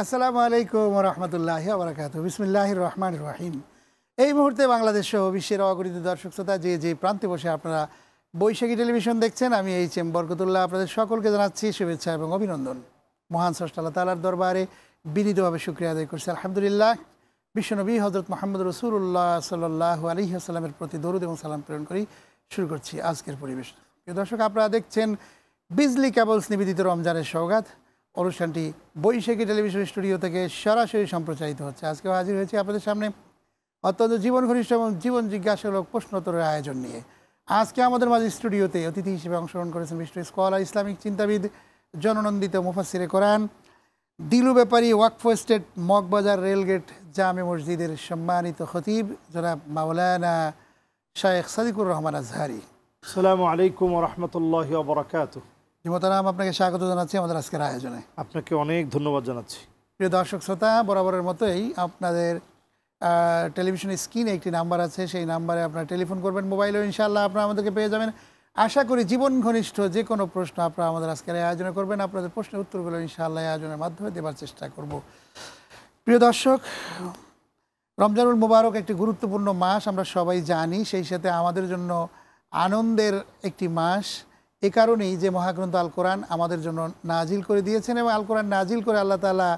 আসসালামু আলাইকুম রহমতুল্লাহি ওয়া বারাকাতুহু। বিসমিল্লাহির রহমানির রহিম। এই মুহূর্তে বাংলাদেশ সহ বিশ্বের অগণিত দর্শক শ্রোতা যে প্রান্তে বসে আপনারা বৈশাখী টেলিভিশন দেখছেন, আমি এইচ.এম. বরকতুল্লাহ আপনাদের সকলকে জানাচ্ছি শুভেচ্ছা এবং অভিনন্দন। মহান স্রষ্টা আল্লাহ তাআলার দরবারে বিনীতভাবে শুকরিয়া আদায় করছি আলহামদুলিল্লাহ। বিশ্বনবী হযরত মুহাম্মদ রাসূলুল্লাহ সাল্লাল্লাহু আলাইহি ওয়াসাল্লামের প্রতি দরুদ এবং সালাম প্রেরণ করি। শুরু করছি আজকের পরিবেশ। প্রিয় দর্শক, আপনারা দেখছেন বিজলি কেবলস নিবেদিত রমজানের সওগাত। অনুষ্ঠানটি বৈশাখী টেলিভিশন স্টুডিও থেকে সরাসরি সম্প্রচারিত হচ্ছে। আজকেও হাজির হয়েছি আপনাদের সামনে অত্যন্ত জীবন ঘনিষ্ঠ এবং জীবন জিজ্ঞাসামূলক প্রশ্নোত্তরের আয়োজন নিয়ে। আজকে আমাদের মাঝে স্টুডিওতে অতিথি হিসেবে অংশগ্রহণ করেছেন বিশিষ্ট স্কলার, ইসলামিক চিন্তাবিদ, জননন্দিত মুফাসসিরে কোরআন, দিলু ব্যাপারী, ওয়াকফ এস্টেট, মগবাজার রেলগেট জামে মসজিদের সম্মানিত খতিব জনাব মাওলানা শায়েখ সাদিকুর রহমান আজহারি। আসসালামু আলাইকুম ওয়া রাহমাতুল্লাহি ওয়া বারাকাতুহু। মোহতারাম, আপনাকে স্বাগত জানাচ্ছি আমাদের আজকের আয়োজনে। আপনাকে অনেক ধন্যবাদ জানাচ্ছি। প্রিয় দর্শক শ্রোতা, বরাবরের মতোই আপনাদের টেলিভিশনের স্ক্রিনে একটি নাম্বার আছে, সেই নাম্বারে আপনারা টেলিফোন করবেন। মোবাইলেও ইনশাআল্লাহ আপনারা আমাদেরকে পেয়ে যাবেন। আশা করি জীবন ঘনিষ্ঠ যে কোনো প্রশ্ন আপনারা আমাদের আজকের আয়োজনে করবেন। আপনাদের প্রশ্নের উত্তরগুলো ইনশাআল্লাহ আয়োজনের মাধ্যমে দেওয়ার চেষ্টা করব। প্রিয় দর্শক, রমজানুল মুবারক একটি গুরুত্বপূর্ণ মাস, আমরা সবাই জানি। সেই সাথে আমাদের জন্য আনন্দের একটি মাস। এ কারণেই যে মহাগ্রন্থ আল কোরআন আমাদের জন্য নাজিল করে দিয়েছেন, এবং আল কোরআন নাজিল করে আল্লাহ তাআলা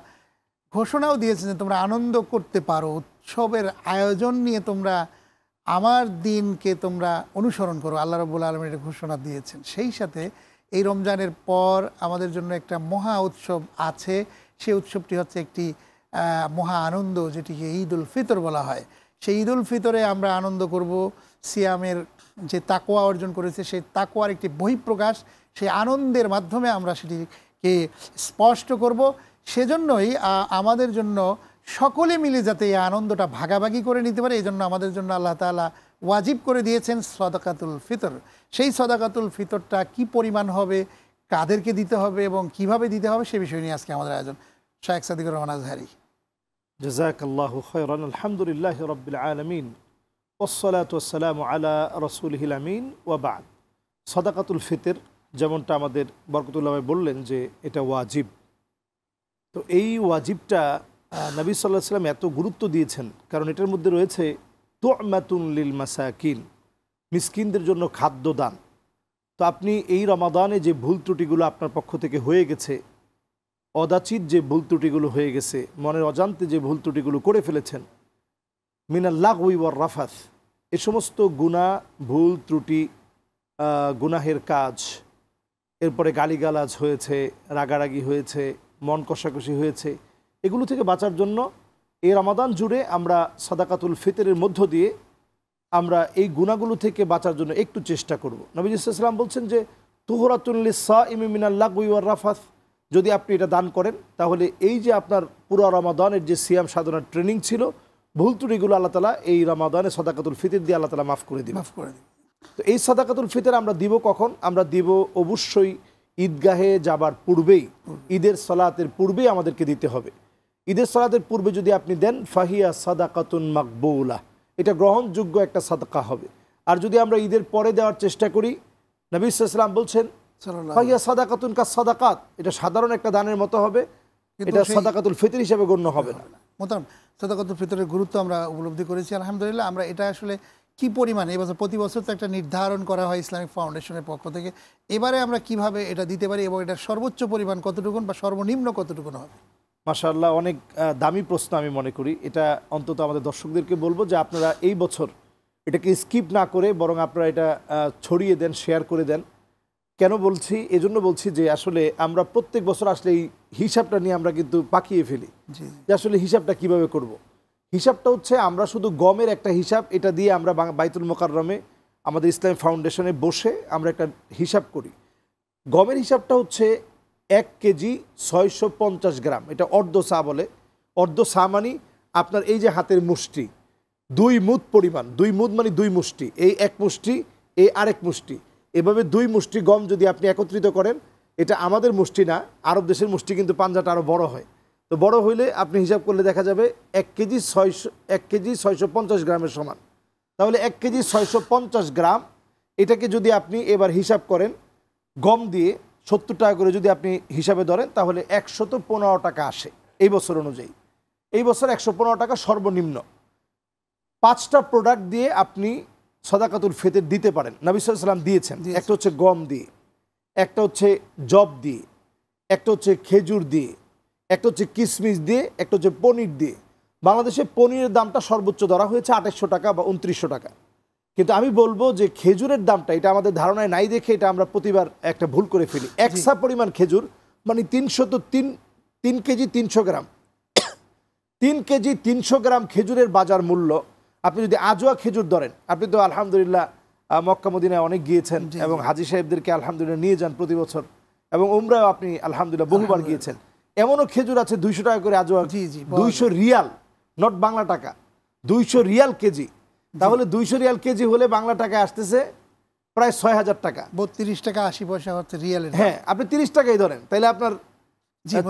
ঘোষণাও দিয়েছেন যে তোমরা আনন্দ করতে পারো, উৎসবের আয়োজন নিয়ে তোমরা আমার দিনকে তোমরা অনুসরণ করো। আল্লাহ রাব্বুল আলামিন এটা ঘোষণা দিয়েছেন। সেই সাথে এই রমজানের পর আমাদের জন্য একটা মহা উৎসব আছে। সেই উৎসবটি হচ্ছে একটি মহা আনন্দ, যেটিকে ঈদ উল ফিতর বলা হয়। সেই ঈদ উল ফিতরে আমরা আনন্দ করব। সিয়ামের যে তাকওয়া অর্জন করেছে, সেই তাকওয়ার একটি বহিঃপ্রকাশ, সেই আনন্দের মাধ্যমে আমরা সেটিকে স্পষ্ট করব। সেজন্যই আমাদের জন্য সকলে মিলে যাতে এই আনন্দটা ভাগাভাগি করে নিতে পারে, এই জন্য আমাদের জন্য আল্লাহ তাআলা ওয়াজিব করে দিয়েছেন সদাকাতুল ফিতর। সেই সদাকাতুল ফিতরটা কি পরিমাণ হবে, কাদেরকে দিতে হবে এবং কিভাবে দিতে হবে, সে বিষয় নিয়ে আজকে আমাদের আয়োজন। শায়েখ সাদিকুর রহমান আজহারি। জাযাকাল্লাহু খায়রান। আলহামদুলিল্লাহি রাব্বিল আলামিন ওয়াসসালাতু ওয়াসসালামু আলা রাসূলিহিল আমিন ওয়া বা'দ। সাদাকাতুল ফিতর, যেমনটা আমাদের বরকতুল্লাহ ভাই বললেন যে এটা ওয়াজিব। তো এই ওয়াজিবটা নবী সাল্লাল্লাহু আলাইহি ওয়াসাল্লাম এত গুরুত্ব দিয়েছেন, কারণ এটার মধ্যে রয়েছে তু'মাতুন লিল মাসাকিন, মিসকিনদের জন্য খাদ্য দান। তো আপনি এই রমাদানে যে ভুল ত্রুটিগুলো আপনার পক্ষ থেকে হয়ে গেছে, অযাচিত যে ভুল ত্রুটিগুলো হয়ে গেছে, মনের অজান্তে যে ভুল ত্রুটিগুলো করে ফেলেছেন, মিনাল লাগওয়ি ওয়ার রাফাথ, এ সমস্ত গুনাহ, ভুল ত্রুটি, গুনাহের কাজ, এরপরে গালিগালাজ হয়েছে, রাগারাগি হয়েছে, মন কষাকষি হয়েছে, এগুলো থেকে বাঁচার জন্য এই রমাদান জুড়ে আমরা সাদাকাতুল ফিতরের মধ্য দিয়ে আমরা এই গুনাহগুলো থেকে বাঁচার জন্য একটু চেষ্টা করব। নবী সাল্লাল্লাহু আলাইহি ওয়াসাল্লাম বলছেন যে তুহরাতুল লিস-সাইমি মিনাল লাগওয়ি ওয়ার রাফাথ, যদি আপনি এটা দান করেন তাহলে এই যে আপনার পুরো রমাদানের যে সিয়াম সাধনার ট্রেনিং ছিল, ভুল ত্রুটিগুলো আল্লাহ তাআলা এই রমাদানে সাদাকাতুল ফিতর দিয়ে আল্লাহ তাআলা মাফ করে দিবেন। তো এই সাদাকাতুল ফিতর আমরা দিব কখন? আমরা দিব অবশ্যই ঈদগাহে যাবার পূর্বেই, ঈদের সালাতের পূর্বেই আমাদেরকে দিতে হবে। ঈদের সালাতের পূর্বে যদি আপনি দেন, ফাহিয়া সাদাকাতুন মাকবুলা, এটা গ্রহণযোগ্য একটা সাদকা হবে। আর যদি আমরা ঈদের পরে দেওয়ার চেষ্টা করি, নবী সাল্লাল্লাহু আলাইহি ওয়াসাল্লাম বলছেন ফাহিয়া সাদাকাতুন কাস সাদাকাত, এটা সাধারণ একটা দানের মতো হবে, এটা সাদাকাতুল ফিতর হিসেবে গণ্য হবে না। মোহতারাম, সাদাকাতুল ফিতরের গুরুত্ব আমরা উপলব্ধি করেছি আলহামদুলিল্লাহ। আমরা এটা আসলে কি পরিমাণ, এবছর প্রতি বছর তো একটা নির্ধারণ করা হয় ইসলামিক ফাউন্ডেশনের পক্ষ থেকে, এবারে আমরা কিভাবে এটা দিতে পারি এবং এটা সর্বোচ্চ পরিমাণ কতটুকুন বা সর্বনিম্ন কতটুকুন হবে? মাশাআল্লাহ, অনেক দামি প্রশ্ন আমি মনে করি। এটা অন্তত আমাদের দর্শকদেরকে বলবো যে আপনারা এই বছর এটাকে স্কিপ না করে বরং আপনারা এটা ছড়িয়ে দেন, শেয়ার করে দেন। কেন বলছি? এজন্য বলছি যে আসলে আমরা প্রত্যেক বছর আসলে এই হিসাবটা নিয়ে আমরা কিন্তু পাকিয়ে ফেলি যে আসলে হিসাবটা কিভাবে করব। হিসাবটা হচ্ছে আমরা শুধু গমের একটা হিসাব, এটা দিয়ে আমরা বাইতুল মোকাররমে আমাদের ইসলামী ফাউন্ডেশনে বসে আমরা একটা হিসাব করি। গমের হিসাবটা হচ্ছে 1 কেজি 650 গ্রাম, এটা অর্ধ সা বলে। অর্ধ সা মানে আপনার এই যে হাতের মুষ্টি, 2 মুদ পরিমাণ, 2 মুদ মানে 2 মুষ্টি, এই 1 মুষ্টি, এই আরেক মুষ্টি, এভাবে 2 মুষ্টি গম যদি আপনি একত্রিত করেন, এটা আমাদের মুষ্টি না, আরব দেশের মুষ্টি কিন্তু পাঞ্জাটা আরও বড় হয়। তো বড় হইলে আপনি হিসাব করলে দেখা যাবে 1 কেজি 650 গ্রামের সমান। তাহলে 1 কেজি 650 গ্রাম, এটাকে যদি আপনি এবার হিসাব করেন গম দিয়ে 70 টাকা করে যদি আপনি হিসাবে ধরেন, তাহলে 115 টাকা আসে। এই বছর অনুযায়ী। এই বছর 115 টাকা সর্বনিম্ন। 5টা প্রোডাক্ট দিয়ে আপনি সাদাকাতুল ফিতর দিতে পারেন, নবী সাল্লাল্লাহু আলাইহি ওয়াসাল্লাম দিয়েছেন। একটা হচ্ছে গম দিয়ে, একটা হচ্ছে জব দিয়ে, একটা হচ্ছে খেজুর দিয়ে, একটা হচ্ছে কিশমিশ দিয়ে, একটা হচ্ছে পনির দিয়ে। বাংলাদেশে পনিরের দামটা সর্বোচ্চ ধরা হয়েছে 2800 টাকা বা 2900 টাকা। কিন্তু আমি বলবো যে খেজুরের দামটা, এটা আমাদের ধারণায় নাই দেখে এটা আমরা প্রতিবার একটা ভুল করে ফেলি। একসা পরিমাণ খেজুর মানে 3 কেজি 300 গ্রাম, 3 কেজি 300 গ্রাম খেজুরের বাজার মূল্য। আপনি যদি আজোয়া খেজুর ধরেন, আপনি তো আলহামদুলিল্লাহ মক্কা মদিনায় অনেক গিয়েছেন এবং হাজী সাহেবদেরকে আলহামদুলিল্লাহ নিয়ে যান প্রতি বছর, এবং উমরাও আপনি আলহামদুলিল্লাহ বহুবার গিয়েছেন। এমনও খেজুর আছে 200 টাকা করে আজোয়া, 200 রিয়াল, নট বাংলা টাকা, 200 রিয়াল কেজি। তাহলে 200 রিয়াল কেজি হলে বাংলা টাকায় আসতেছে প্রায় 6000 টাকা, 32 টাকা 80 পয়সা হচ্ছে রিয়ালের। হ্যাঁ, আপনি 30 টাকাই ধরেন, তাহলে আপনার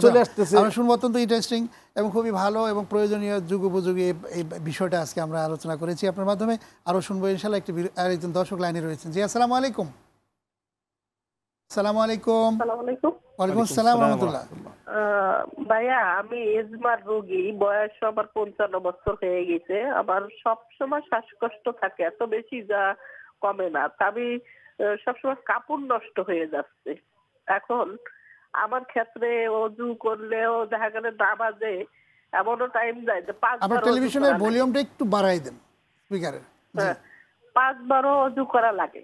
চলে আসতেছে। আমরা শুনবো অত্যন্ত ইন্টারেস্টিং এবং খুবই ভালো এবং প্রয়োজনীয় যুগোপযোগী এই বিষয়টা আজকে আমরা আলোচনা করেছি আপনার মাধ্যমে। আরও শুনবো ইনশাল্লাহ। একজন দর্শক লাইনে রয়েছেন। জি, আসসালামু আলাইকুম। আসসালামু আলাইকুম। ওয়ালাইকুম আসসালাম রাহমাতুল্লাহ। ভাইয়া, আমি এজমার রোগী, বয়স আমার 55 বছর হয়ে গেছে। আমার সবসময় শ্বাসকষ্ট থাকে, এত বেশি যা কমে না। আমি সবসময় কাপড় নষ্ট হয়ে যাচ্ছে। এখন আমার ক্ষেত্রে অজু করলেও দেখা গেলে নামাজে এমনও টাইম যায় যে 5 আপনার টেলিভিশনের ভলিউমটা একটু বাড়াই দেন স্পিকারের। জি, 5 বারও অজু করা লাগে।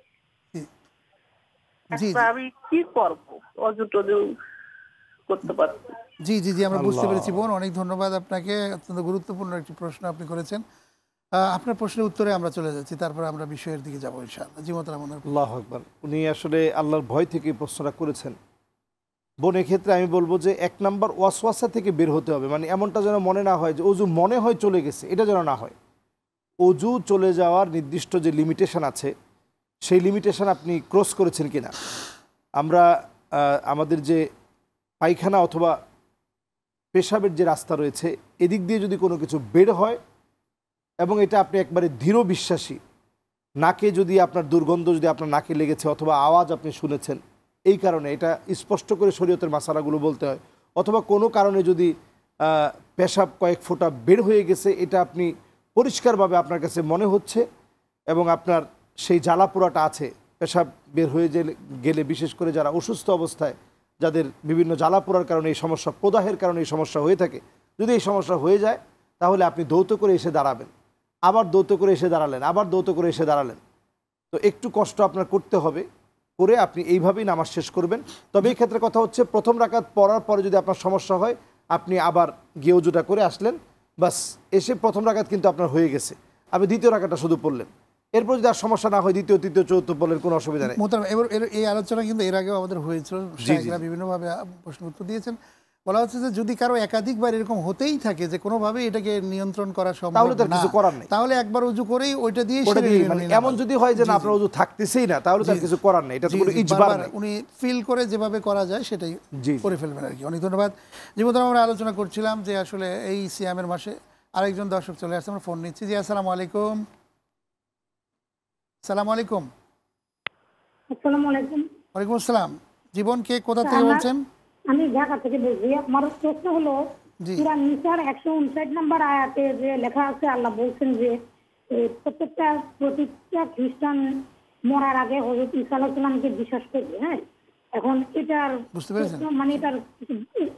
জি, আমি কি করব? অজু টজু করতে পারছি। জি জি জি, আমরা বুঝতে পেরেছি বোন। অনেক ধন্যবাদ আপনাকে। অত্যন্ত গুরুত্বপূর্ণ একটি প্রশ্ন আপনি করেছেন। আপনার প্রশ্নের উত্তরে আমরা চলে যাচ্ছি, তারপর আমরা বিষয়ের দিকে যাবো ইনশাআল্লাহ। জি মোহতারাম। আল্লাহু আকবার। উনি আসলে আল্লাহর ভয় থেকে প্রশ্নটা করেছেন। বোন, এক্ষেত্রে আমি বলবো যে 1 নাম্বার ওয়াসওয়াসা থেকে বের হতে হবে। মানে এমনটা যেন মনে না হয় যে অজু মনে হয় চলে গেছে, এটা যেন না হয়। অজু চলে যাওয়ার নির্দিষ্ট যে লিমিটেশন আছে, সেই লিমিটেশন আপনি ক্রস করেছেন কিনা। আমরা আমাদের যে পায়খানা অথবা পেশাবের যে রাস্তা রয়েছে, এদিক দিয়ে যদি কোনো কিছু বের হয় এবং এটা আপনি একবারে দৃঢ় বিশ্বাসী, নাকে যদি আপনার দুর্গন্ধ যদি আপনার নাকে লেগেছে অথবা আওয়াজ আপনি শুনেছেন, এই কারণে এটা স্পষ্ট করে শরীয়তের মাসালাগুলো বলতে হয়। অথবা কোনো কারণে যদি পেশাব কয়েক ফোঁটা বের হয়ে গেছে, এটা আপনি পরিষ্কারভাবে আপনার কাছে মনে হচ্ছে এবং আপনার সেই জ্বালাপোড়াটা আছে, পেশাব বের হয়ে গেলে বিশেষ করে যারা অসুস্থ অবস্থায়, যাদের বিভিন্ন জ্বালাপোড়ার কারণে এই সমস্যা, প্রদাহের কারণে এই সমস্যা হয়ে থাকে, যদি এই সমস্যা হয়ে যায় তাহলে আপনি দৌত করে এসে দাঁড়াবেন, আবার দৌত করে এসে দাঁড়ালেন, আবার দৌত করে এসে দাঁড়ালেন। তো একটু কষ্ট আপনার করতে হবে, করে আপনি এইভাবেই নামাজ শেষ করবেন। তবে এই ক্ষেত্রে কথা হচ্ছে, প্রথম রাকাত পড়ার পরে যদি আপনার সমস্যা হয়, আপনি আবার গিয়ে ওজুটা করে আসলেন, বাস, এসে প্রথম রাকাত কিন্তু আপনার হয়ে গেছে, আপনি দ্বিতীয় রাকাতটা শুধু পড়লেন। এরপর যদি আর সমস্যা না হয়, দ্বিতীয় তৃতীয় চতুর্থ বললেন, কোনো অসুবিধা নেই। এবার এই আলোচনা কিন্তু এর আগেও আমাদের হয়েছিল, শাইখরা বিভিন্নভাবে প্রশ্ন উত্তর দিয়েছেন। বলা হচ্ছে যে যদি কারো একাধিকবার এরকম হতেই থাকে যে কোনোভাবে এটাকে নিয়ন্ত্রণ করা সম্ভব তাহলে তার কিছু করার নেই, তাহলে একবার ওযু করেই ওইটা দিয়ে মানে এমন যদি হয় যে না আপনার ওযু থাকতেছেই না, তাহলে তার কিছু করার নেই, এটা তো কোনো ইজবার নেই। উনি ফিল করে যেভাবে করা যায় সেটাই করে ফেলবেন আর কি। অনেক ধন্যবাদ। যেমন আমরা আলোচনা করছিলাম যে আসলে এই সিয়ামের মাসে আরেকজন দর্শক চলে আসছে, আমরা ফোন নিচ্ছি। জি, আসসালামু আলাইকুম। আসসালামু আলাইকুম। আসসালামু আলাইকুম। ওয়ালাইকুম আসসালাম। জীবন, কে কোথা থেকে বলছেন? আমি ঢাকা থেকে বলছি। আমার প্রশ্ন হলো, সূরা নিসার 159 নম্বর আয়াতে যে লেখা আছে, আল্লাহ বলছেন যে প্রত্যেকটা খ্রিস্টান মরার আগে হযরত ঈসা আলাইহিস সালামকে বিশ্বাস করবে। হ্যাঁ, এখন এটার বুঝতে পেরেছেন? মানে এটার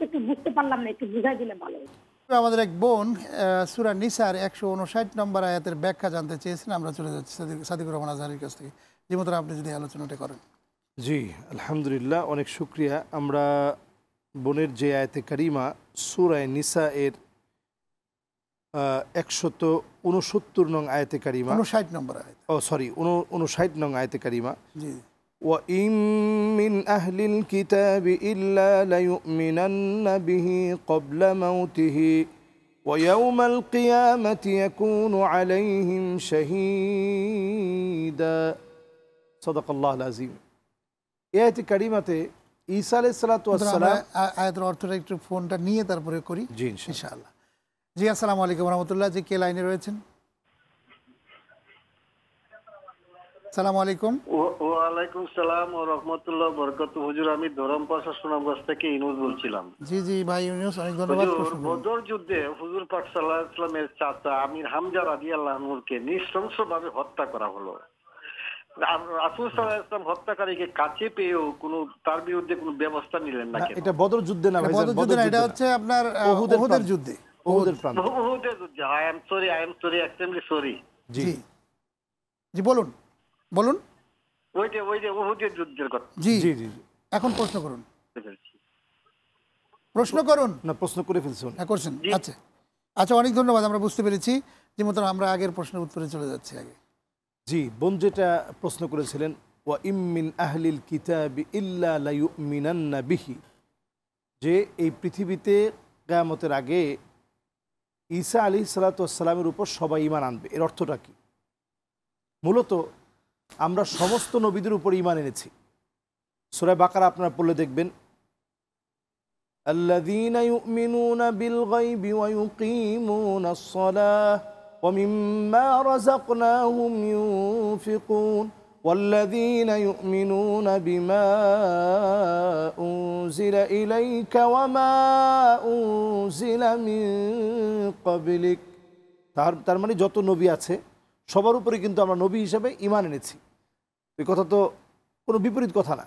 একটু বুঝতে পারলাম না, একটু বুঝাই দিলে ভালো হতো। আমাদের এক বোন সূরা নিসার 159 নম্বর আয়াতের ব্যাখ্যা জানতে চেয়েছেন। আমরা চলে যাচ্ছি সাদিকুর রহমান আজহারির কাছ থেকে। যেমন আপনি যদি আলোচনাটা করেন। জি, আলহামদুলিল্লাহ, অনেক শুকরিয়া। আমরা বোনের যে আয়াতে কারিমা সূরা নিসা এর 169 নং আয়াতে কারিমা, 59 নম্বর আয়াত, 59 নং আয়াতে কারিমা, জি, ওয়া ইম মিন আহলিল কিতাবি ইল্লা লায়ুমিনান্না বিহি ক্বাবলা মাউতিহি ওয়া ইয়াওমাল কিয়ামাতি ইয়াকুনু আলাইহিম শাহীদা। সাদাকাল্লাহুল আযীম। এই আয়াতে কারিমাতে ঈসা আলাইহিস সালাতু ওয়াস সালাম, আয়াতের অর্থটা একটু ফোনটা নিয়ে তারপরে করি জি ইনশাআল্লাহ। জি, আসসালামু আলাইকুম ওয়া রাহমাতুল্লাহ। জি, কে লাইনে রয়েছেন? সালাম আলাইকুম। ওয়ালাইকুম সালাম ও রহমতুল্লাহ বরকাতুহু। হুজুর, আমি ধরমপাশা সুনামগঞ্জ থেকে ইনুস বলছিলাম। জি জি ভাই ইউনুস, অনেক ধন্যবাদ। বদর যুদ্ধে হুজুর পাক সাল্লাল্লাহু আলাইহি ওয়াসাল্লামের চাচা আমির হামজা রাদিয়াল্লাহু আনহুকে নৃশংসভাবে হত্যা করা হলো। রাসূল সাল্লাল্লাহু আলাইহি ওয়াসাল্লাম হত্যাকারীকে কাছে পেয়েও কোনো তার বিরুদ্ধে কোনো ব্যবস্থা নিলেন না কেন? এটা বদর যুদ্ধে না ভাই, বদর যুদ্ধে না, এটা হচ্ছে আপনার উহুদের যুদ্ধে। উহুদের প্রান্ত, উহুদের যুদ্ধে। I am sorry, extremely sorry. জি জি বলুন বলুন। ওই যে উহুদের যুদ্ধের কথা। জি জি জি, এখন প্রশ্ন করুন। প্রশ্ন করুন। না, প্রশ্ন করে ফেলছেন। হ্যাঁ করছেন। আচ্ছা আচ্ছা, অনেক ধন্যবাদ, আমরা বুঝতে পেরেছি। যে মতো আমরা আগের প্রশ্নের উত্তরে চলে যাচ্ছি আগে। জি, বোন যেটা প্রশ্ন করেছিলেন, ওয়া ইম মিন আহলিল কিতাবি ইল্লা লা ইউমিনান্না বিহি, যে এই পৃথিবীতে কিয়ামতের আগে ঈসা আলাইহিস সালাতু ওয়াস সালামের উপর সবাই ঈমান আনবে। এর অর্থটা কি? মূলত আমরা সমস্ত নবীদের উপর ঈমান এনেছি। সূরা বাকারা আপনারা পড়লে দেখবেন, আল্লাযীনা ইউমিনুনা বিল গায়বি ওয়া ইউকিমুনাস সালাহ ওয়া মিম্মা রাযাকনাহুম ইউনফিকুন والذين يؤمنون بما أنزل إليك وما أنزل من قبلك। তার মানে যত নবী আছে সবার উপরে কিন্তু আমরা নবী হিসেবে ঈমান এনেছি। এই কথা তো কোনো বিপরীত কথা না।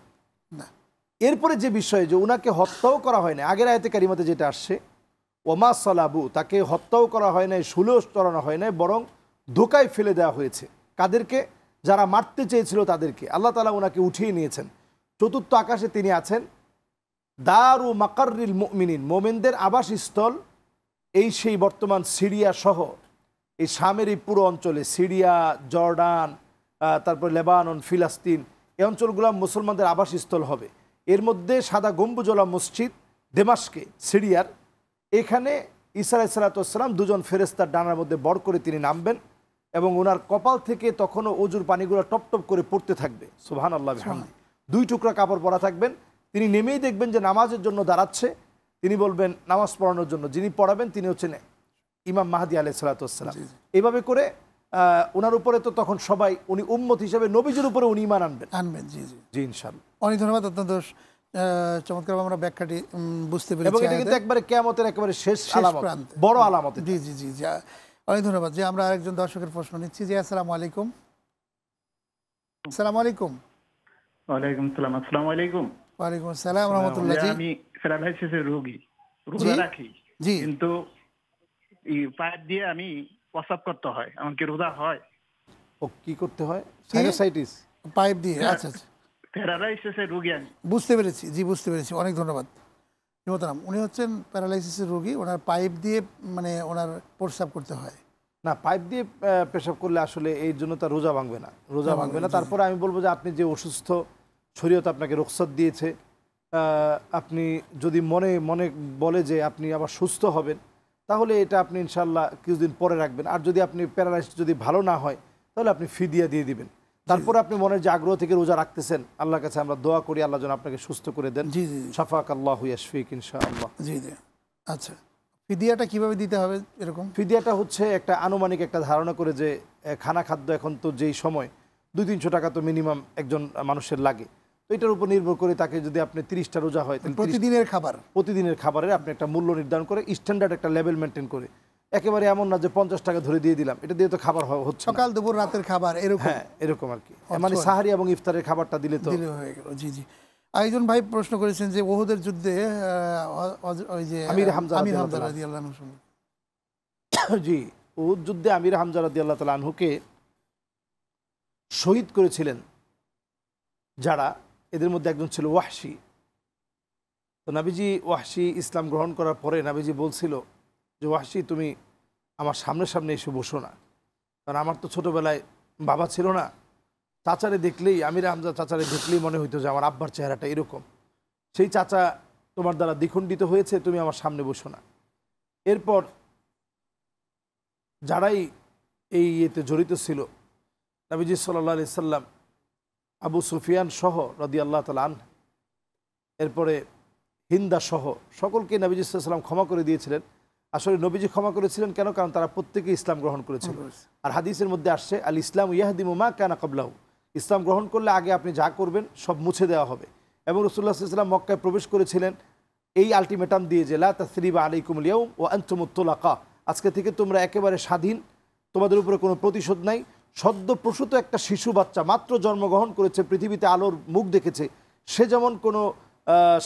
এরপরে যে বিষয়ে যে উনাকে হত্যাও করা হয় না, আগের আয়াতে কারিমাতে যেটা আসছে, ওমা সালাবু, তাকে হত্যাও করা হয় নাই, শুলেও চড়ানো হয় নাই, বরং ধোকায় ফেলে দেওয়া হয়েছে। কাদেরকে? যারা মারতে চেয়েছিল তাদেরকে। আল্লাহ তাআলা ওনাকে উঠিয়ে নিয়েছেন। চতুর্থ আকাশে তিনি আছেন। দারু মাকাররিল মুমিনিন, মোমেনদের আবাসস্থল এই সেই বর্তমান সিরিয়া সহ এই শামের এই পুরো অঞ্চলে, সিরিয়া, জর্ডান, তারপর লেবানন, ফিলিস্তিন, এই অঞ্চলগুলো মুসলমানদের আবাসস্থল হবে। এর মধ্যে সাদা গম্বুজওয়ালা মসজিদ দেমাশকে, সিরিয়ার, এখানে ঈসা আলাইহিস সালাতু ওয়াস সালাম দুজন ফেরেশতার ডানার মধ্যে বর করে তিনি নামবেন এবং ওনার কপাল থেকে তখনও অজুর পানিগুলো টপ টপ করে পড়তে থাকবে। সুবহানাল্লাহ বিহামদি। 2 টুকরা কাপড় পরা থাকবেন। তিনি নেমেই দেখবেন যে নামাজের জন্য দাঁড়াচ্ছে। তিনি বলবেন নামাজ পড়ানোর জন্য, যিনি পড়াবেন তিনি হচ্ছেন ইমাম মাহদি আলাইহিস সালাতু ওয়াস সালাম। এইভাবে করে ওনার উপরে তো তখন সবাই, উনি উম্মত হিসেবে নবীজির উপরে উনি ঈমান আনবেন। জি জি জি, ইনশাআল্লাহ। অনেক ধন্যবাদ, অত্যন্ত চমৎকার আমরা ব্যাখ্যাটি বুঝতে পেরেছি। এবং এটা কিন্তু একবারে কিয়ামতের একেবারে শেষ আলামত, বড় আলামত। জি জি জি জি, অনেক ধন্যবাদ। যে আমরা আরেকজন দর্শকের প্রশ্ন নিচ্ছি। জি আসসালামু আলাইকুম। আসসালামু আলাইকুম। ওয়ালাইকুম সালাম। আসসালামু আলাইকুম। ওয়ালাইকুম আসসালাম রাহমাতুল্লাহ। জি, আমি প্যারালাইসিসের রোগী, রোজা রাখি, কিন্তু এই পাইপ দিয়ে আমি প্রস্রাব করতে হয়। আমার কি রোজা হয়? ও কি করতে হয়? সাইনোসাইটিস পাইপ দিয়ে। আচ্ছা আচ্ছা, প্যারালাইসিসের রোগী আমি। বুঝতে পেরেছি। জি বুঝতে পেরেছি, অনেক ধন্যবাদ। উনি হচ্ছেন প্যারালাইসিসের রোগী, ওনার পাইপ দিয়ে মানে ওনার প্রস্রাব করতে হয়। না, পাইপ দিয়ে পেশাব করলে আসলে এই জন্য তার রোজা ভাঙবে না, রোজা ভাঙবে না। তারপরে আমি বলবো যে আপনি যে অসুস্থ, শরীয়ত আপনাকে রুখসত দিয়েছে, আপনি যদি মনে মনে বলে যে আপনি আবার সুস্থ হবেন, তাহলে এটা আপনি ইনশাল্লাহ কিছুদিন পরে রাখবেন। আর যদি আপনি প্যারালাইসিস যদি ভালো না হয়, তাহলে আপনি ফিদিয়া দিয়ে দিবেন। তারপরে আপনি মনের যে আগ্রহ থেকে রোজা রাখতেছেন, আল্লাহর কাছে আমরা দোয়া করি আল্লাহ যেন আপনাকে সুস্থ করে দেন। জি জি, শাফাকাল্লাহু ইয়াশফিক ইনশাআল্লাহ। জি জি। আচ্ছা, ফিদিয়াটা কিভাবে দিতে হবে? এরকম ফিদিয়াটা হচ্ছে একটা আনুমানিক একটা ধারণা করে যে খানা খাদ্য এখন তো যেই সময় 200-300 টাকা তো মিনিমাম একজন মানুষের লাগে। তো এটার উপর নির্ভর করে তাকে যদি আপনি 30টা রোজা হয়, প্রতিদিনের খাবারের আপনি একটা মূল্য নির্ধারণ করে স্ট্যান্ডার্ড একটা লেভেল মেনটেন করে, একেবারে এমন না যে 50 টাকা ধরে দিয়ে দিলাম, এটা দিয়ে তো খাবার হচ্ছে সকাল দুপুর রাতের খাবার এরকম। হ্যাঁ, এরকম আর কি, মানে সাহারি এবং ইফতারের খাবারটা দিলে তো হয়ে গেল। জি জি। আরেকজন ভাই প্রশ্ন করেছেন যে ওহুদের যুদ্ধে ওই যে আমির হামজা রাদিয়াল্লাহু আনহু, জি, উহুদ যুদ্ধে আমির হামজা রাদিয়াল্লাহু তাআলা আনহুকে শহীদ করেছিলেন যারা, এদের মধ্যে একজন ছিল ওয়াহশী। তো নবীজি ওয়াহশী ইসলাম গ্রহণ করার পরে নবীজি বলছিল যে ওয়াহশী তুমি আমার সামনে এসে বসো না, কারণ আমার তো ছোটোবেলায় বাবা ছিল না, চাচারে দেখলেই, আমির হামজা চাচারে দেখলেই মনে হইতো যে আমার আব্বার চেহারাটা এরকম, সেই চাচা তোমার দ্বারা দ্বিখণ্ডিত হয়েছে, তুমি আমার সামনে বসো না। এরপর যারাই এই ইয়েতে জড়িত ছিল, নবীজি সাল্লাল্লাহু আলাইহি সাল্লাম, আবু সুফিয়ান সহ রাদিয়াল্লাহু তাআলা আনহু, এরপরে হিন্দা সহ সকলকে নবীজি সাল্লাল্লাহু আলাইহি সাল্লাম ক্ষমা করে দিয়েছিলেন। আসলে নবীজি ক্ষমা করেছিলেন কেন? কারণ তারা প্রত্যেকেই ইসলাম গ্রহণ করেছিল। আর হাদিসের মধ্যে আসছে, আল ইসলাম ইয়াহদিমু মা কানা ক্বাবলাহু, ইসলাম গ্রহণ করলে আগে আপনি যা করবেন সব মুছে দেওয়া হবে। এবং রাসূলুল্লাহ সাল্লাল্লাহু আলাইহি ওয়াসাল্লাম মক্কায় প্রবেশ করেছিলেন এই আলটিমেটাম দিয়ে যে লা তাসরিবা আলাইকুমুল ইয়াউম ওয়া আনতুমুত তুলাকা, আজকে থেকে তোমরা একেবারে স্বাধীন, তোমাদের উপরে কোনো প্রতিশোধ নাই। সদ্য প্রসূত একটা শিশু বাচ্চা মাত্র জন্মগ্রহণ করেছে, পৃথিবীতে আলোর মুখ দেখেছে, সে যেমন কোনো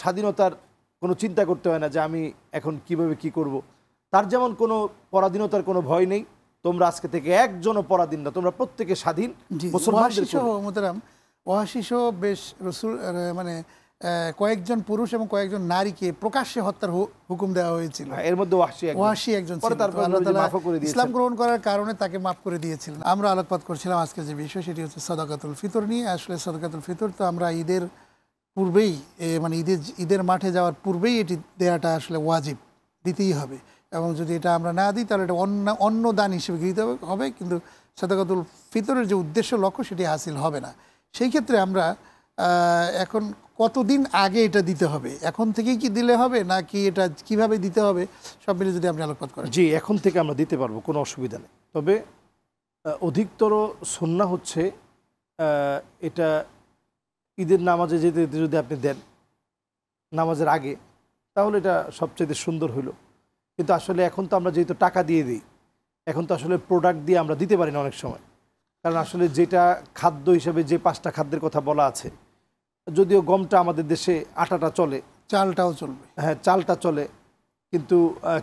স্বাধীনতার কোনো চিন্তা করতে হয় না যে আমি এখন কিভাবে কি করব, তার যেমন কোনো পরাধীনতার কোনো ভয় নেই। তোমরা আজকে থেকে একজনও পরাধীন না, তোমরা প্রত্যেকে স্বাধীন। মুসলমানদের ওয়াসি সহ বেশ রাসূল মানে কয়েকজন পুরুষ এবং কয়েকজন নারীকে প্রকাশ্যে হত্যার হুকুম দেওয়া হয়েছিল। এর মধ্যে ওয়াসি একজন ইসলাম গ্রহণ করার কারণে তাকে মাফ করে দিয়েছিলেন। আমরা আলোকপাত করছিলাম আজকের যে বিষয় সেটি হচ্ছে সাদাকাতুল ফিতর নিয়ে। আসলে সাদাকাতুল ফিতর তো আমরা ঈদের পূর্বেই মানে ঈদের মাঠে যাওয়ার পূর্বেই এটি দেওয়াটা আসলে ওয়াজিব, দিতেই হবে। এবং যদি এটা আমরা না দিই তাহলে এটা অন্য দান হিসেবে গৃহীত হবে, কিন্তু সাদাকাতুল ফিতরের যে উদ্দেশ্য লক্ষ্য সেটি হাসিল হবে না। সেই ক্ষেত্রে আমরা এখন কতদিন আগে এটা দিতে হবে, এখন থেকেই কি দিলে হবে নাকি এটা কিভাবে দিতে হবে, সব মিলে যদি আপনি আলোকপাত করেন। জি, এখন থেকে আমরা দিতে পারবো, কোনো অসুবিধা নেই। তবে অধিকতর সুন্নাহ হচ্ছে এটা ঈদের নামাজে যেতে যদি আপনি দেন নামাজের আগে, তাহলে এটা সবচেয়ে সুন্দর হইল। কিন্তু আসলে এখন তো আমরা যেহেতু টাকা দিয়ে দিই, এখন তো আসলে প্রোডাক্ট দিয়ে আমরা দিতে পারি না অনেক সময়। কারণ আসলে যেটা খাদ্য হিসেবে যে 5টা খাদ্যের কথা বলা আছে, যদিও গমটা আমাদের দেশে, আটাটা চলে, চালটাও চলবে, হ্যাঁ চালটা চলে, কিন্তু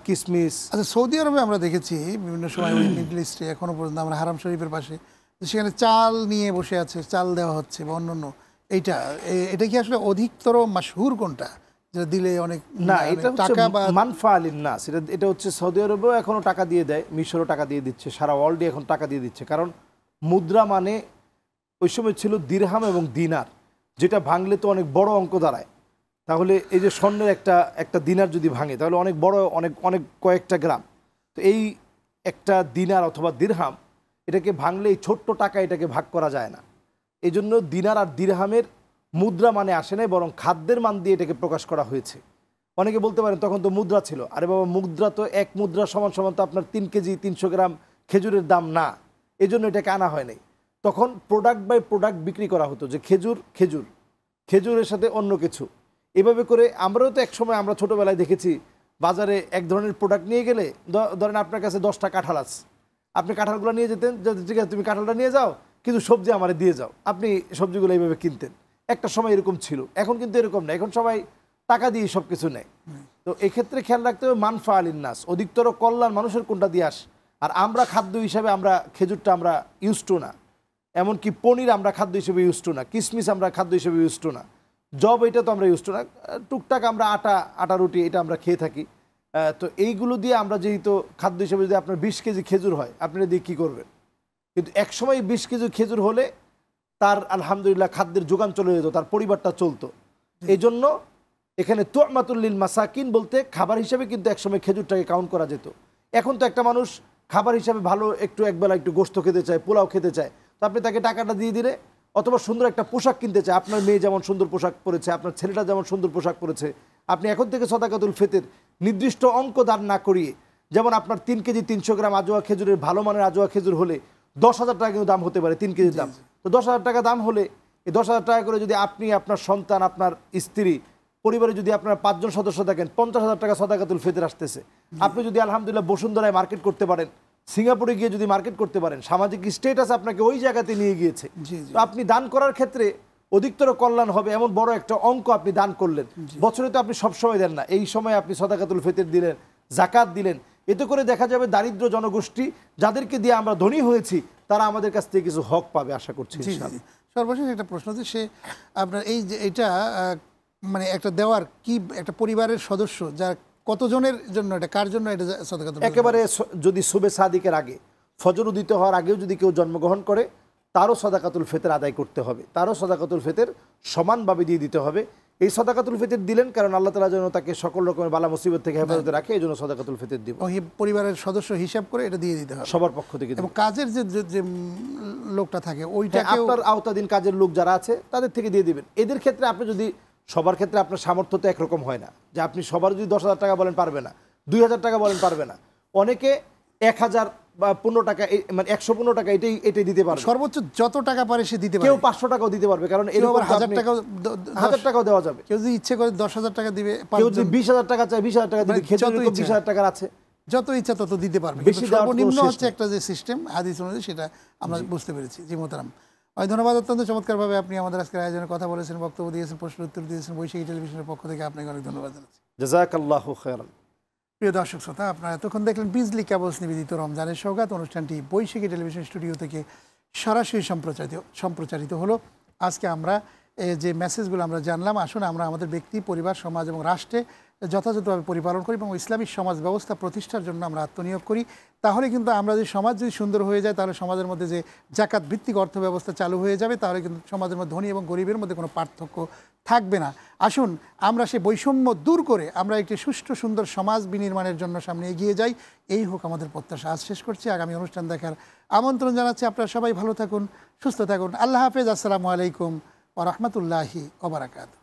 কিশমিশ। আচ্ছা, সৌদি আরবে আমরা দেখেছি বিভিন্ন সময় মিডল ইস্টে এখনো পর্যন্ত আমরা হারাম শরীফের পাশে সেখানে চাল নিয়ে বসে আছে, চাল দেওয়া হচ্ছে বা অন্যান্য। এটা কি আসলে অধিকতর মাশহুর কোনটা যেটা দিলে অনেক না, এটা টাকা বা মানফা আলিন নাস, এটা হচ্ছে সৌদি আরবেও এখনো টাকা দিয়ে দেয়, মিশরও টাকা দিয়ে দিচ্ছে, সারা ওয়ার্ল্ডে এখন টাকা দিয়ে দিচ্ছে। কারণ মুদ্রা মানে ওই সময় ছিল দিরহাম এবং দিনার, যেটা ভাঙলে তো অনেক বড় অঙ্ক দাঁড়ায়। তাহলে এই যে স্বর্ণের একটা দিনার যদি ভাঙে তাহলে অনেক বড়, অনেক কয়েকটা গ্রাম। তো এই একটা দিনার অথবা দিরহাম এটাকে ভাঙলে এই ছোট্ট টাকা এটাকে ভাগ করা যায় না। এই জন্য দিনার আর দিরহামের মুদ্রা মানে আসে নাই, বরং খাদ্যের মান দিয়ে এটাকে প্রকাশ করা হয়েছে। অনেকে বলতে পারেন তখন তো মুদ্রা ছিল। আরে বাবা, মুদ্রা তো এক মুদ্রা সমান সমান তো আপনার 3 কেজি 300 গ্রাম খেজুরের দাম না, এই জন্য এটাকে আনা হয় নাই। তখন প্রোডাক্ট বাই প্রোডাক্ট বিক্রি করা হতো, যে খেজুরের সাথে অন্য কিছু, এভাবে করে। আমরাও তো একসময় আমরা ছোটোবেলায় দেখেছি বাজারে এক ধরনের প্রোডাক্ট নিয়ে গেলে, ধরেন আপনার কাছে 10টা কাঁঠাল আছে, আপনি কাঁঠালগুলো নিয়ে যেতেন, ঠিক আছে তুমি কাঁঠালটা নিয়ে যাও, কিন্তু সবজি আমারে দিয়ে যাও, আপনি সবজিগুলো এইভাবে কিনতেন। একটা সময় এরকম ছিল, এখন কিন্তু এরকম না, এখন সবাই টাকা দিয়ে সব কিছু নেয়। তো এক্ষেত্রে খেয়াল রাখতে হবে মানফা আলিন নাস, অধিকতর কল্যাণ মানুষের কোনটা দিয়ে আস। আর আমরা খাদ্য হিসাবে আমরা খেজুরটা আমরা ইউজ টু না, এমনকি পনির আমরা খাদ্য হিসেবে ইউজ টু না, কিশমিশ আমরা খাদ্য হিসেবে ইউজ টু না, জব এটা তো আমরা ইউজ টু না, টুকটাক আমরা আটা রুটি এটা আমরা খেয়ে থাকি। তো এইগুলো দিয়ে আমরা যেহেতু খাদ্য হিসেবে, যদি আপনার 20 কেজি খেজুর হয় আপনি দিয়ে কী করবেন? কিন্তু একসময় 20 কেজি খেজুর হলে তার আলহামদুলিল্লাহ খাদ্যের যোগান চলে যেত, তার পরিবারটা চলতো। এই জন্য এখানে তুমাতুল্লিল মাসাকিন বলতে খাবার হিসেবে কিন্তু একসময় খেজুরটাকে কাউন্ট করা যেত। এখন তো একটা মানুষ খাবার হিসাবে ভালো একবেলা একটু গোস্ত খেতে চায়, পোলাও খেতে চায়, তো আপনি তাকে টাকাটা দিয়ে দিলে, অথবা সুন্দর একটা পোশাক কিনতে চায়, আপনার মেয়ে যেমন সুন্দর পোশাক পরেছে, আপনার ছেলেটা যেমন সুন্দর পোশাক পরেছে, আপনি এখন থেকে সাদাকাতুল ফিতর নির্দিষ্ট অঙ্ক দান না করিয়ে, যেমন আপনার 3 কেজি 300 গ্রাম আজোয়া খেজুরের ভালো মানের আজোয়া খেজুর হলে 10,000 টাকা কিন্তু দাম হতে পারে, 3 কেজির দাম। তো 10,000 টাকা দাম হলে এই 10,000 টাকা করে যদি আপনি, আপনার সন্তান, আপনার স্ত্রী, পরিবারে যদি আপনার 5 জন সদস্য থাকেন, 50,000 টাকা সাদাকাতুল ফিতর আসতেছে। আপনি যদি আলহামদুলিল্লাহ বসুন্ধরায় মার্কেট করতে পারেন, সিঙ্গাপুরে গিয়ে যদি মার্কেট করতে পারেন, সামাজিক স্টেটাস আপনাকে ওই জায়গাতে নিয়ে গিয়েছে, তো আপনি দান করার ক্ষেত্রে অধিকতর কল্যাণ হবে। এমন বড় একটা অঙ্ক আপনি দান করলেন, বছরে তো আপনি সবসময় দেন না, এই সময় আপনি সাদাকাতুল ফিতর দিলেন, জাকাত দিলেন, এতে করে দেখা যাবে দারিদ্র জনগোষ্ঠী যাদেরকে দিয়ে আমরা ধনী হয়েছি তারা আমাদের কাছ থেকে কিছু হক পাবে আশা করছি। সর্বশেষ একটা প্রশ্ন যে সে আপনার এই যে এটা মানে একটা দেওয়ার কি একটা পরিবারের সদস্য যার কতজনের জন্য, এটা কার জন্য এটা সাদাকাতুল? একেবারে যদি সুবে সাদিকের আগে, ফজর উদিত হওয়ার আগেও যদি কেউ জন্মগ্রহণ করে তারও সাদাকাতুল ফিতর আদায় করতে হবে, তারও সাদাকাতুল ফিতর সমানভাবে দিয়ে দিতে হবে। এই সাদাকাতুল ফিতর দিলেন কারণ আল্লাহ তাআলা যেন তাকে সকল রকমের বালা মুসিবত থেকে হেফাজতে রাখে, এই জন্য সাদাকাতুল ফিতর দিব। পরিবারের সদস্য হিসাব করে এটা দিয়ে দিতে হবে সবার পক্ষ থেকে। এবং কাজের যে লোকটা থাকে ওইটা আপনার আওতাধীন কাজের লোক যারা আছে তাদের থেকে দিয়ে দিবেন। এদের ক্ষেত্রে আপনি যদি, সবার ক্ষেত্রে আপনার সামর্থ্য তো একরকম হয় না, যে আপনি সবার যদি 10,000 টাকা বলেন পারবে না, 2,000 টাকা বলেন পারবে না, অনেকে 1,000 বা 15 টাকা মানে 115 টাকা এটাই দিতে পারবে, সর্বোচ্চ যত টাকা পারে সে দিতে পারে। কেউ 500 টাকাও দিতে পারবে, কারণ এরকম 1000 টাকাও দেওয়া যাবে। কেউ যদি ইচ্ছে করে 10,000 টাকা দিবে, কেউ যদি 20,000 টাকা চায় 20,000 টাকা দিবে, খেতে 20,000 টাকার আছে, যত ইচ্ছা তত দিতে পারবে। সর্বনিম্ন হচ্ছে একটা যে সিস্টেম হাদিস অনুযায়ী, সেটা আমরা বুঝতে পেরেছি। জি মোহতারাম, অনেক ধন্যবাদ। অত্যন্ত চমৎকারভাবে আপনি আমাদের আজকের আয়োজনের কথা বলেছেন, বক্তব্য দিয়েছেন, প্রশ্ন উত্তর দিয়েছেন। বৈশাখী টেলিভিশনের পক্ষ থেকে আপনাকে অনেক ধন্যবাদ জানাচ্ছি। জাযাকাল্লাহু খায়রান। প্রিয় দর্শক শ্রোতা, আপনারা এতক্ষণ দেখলেন বিজলি কেবলস নিবেদিত রমজানের সওগাত অনুষ্ঠানটি বৈশাখী টেলিভিশন স্টুডিও থেকে সরাসরি সম্প্রচারিত হলো। আজকে আমরা যে মেসেজগুলো আমরা জানলাম, আসুন আমরা আমাদের ব্যক্তি, পরিবার, সমাজ এবং রাষ্ট্রে যথাযথভাবে পরিপালন করি এবং ইসলামী সমাজ ব্যবস্থা প্রতিষ্ঠার জন্য আমরা আত্মনিয়োগ করি। তাহলে কিন্তু আমরা যদি সমাজ যদি সুন্দর হয়ে যায়, তাহলে সমাজের মধ্যে যে জাকাত ভিত্তিক অর্থ ব্যবস্থা চালু হয়ে যাবে, তাহলে কিন্তু সমাজের মধ্যে ধনী এবং গরিবের মধ্যে কোনো পার্থক্য থাকবে না। আসুন আমরা সেই বৈষম্য দূর করে আমরা একটি সুষ্ঠু সুন্দর সমাজ বিনির্মাণের জন্য সামনে এগিয়ে যাই। এই হোক আমাদের প্রত্যাশা। আজ শেষ করছি, আগামী অনুষ্ঠান দেখার আমন্ত্রণ জানাচ্ছি। আপনারা সবাই ভালো থাকুন, সুস্থ থাকুন। আল্লাহ হাফেজ। আসসালামু আলাইকুম ওয়া রাহমাতুল্লাহি ওয়া বারাকাতুহু।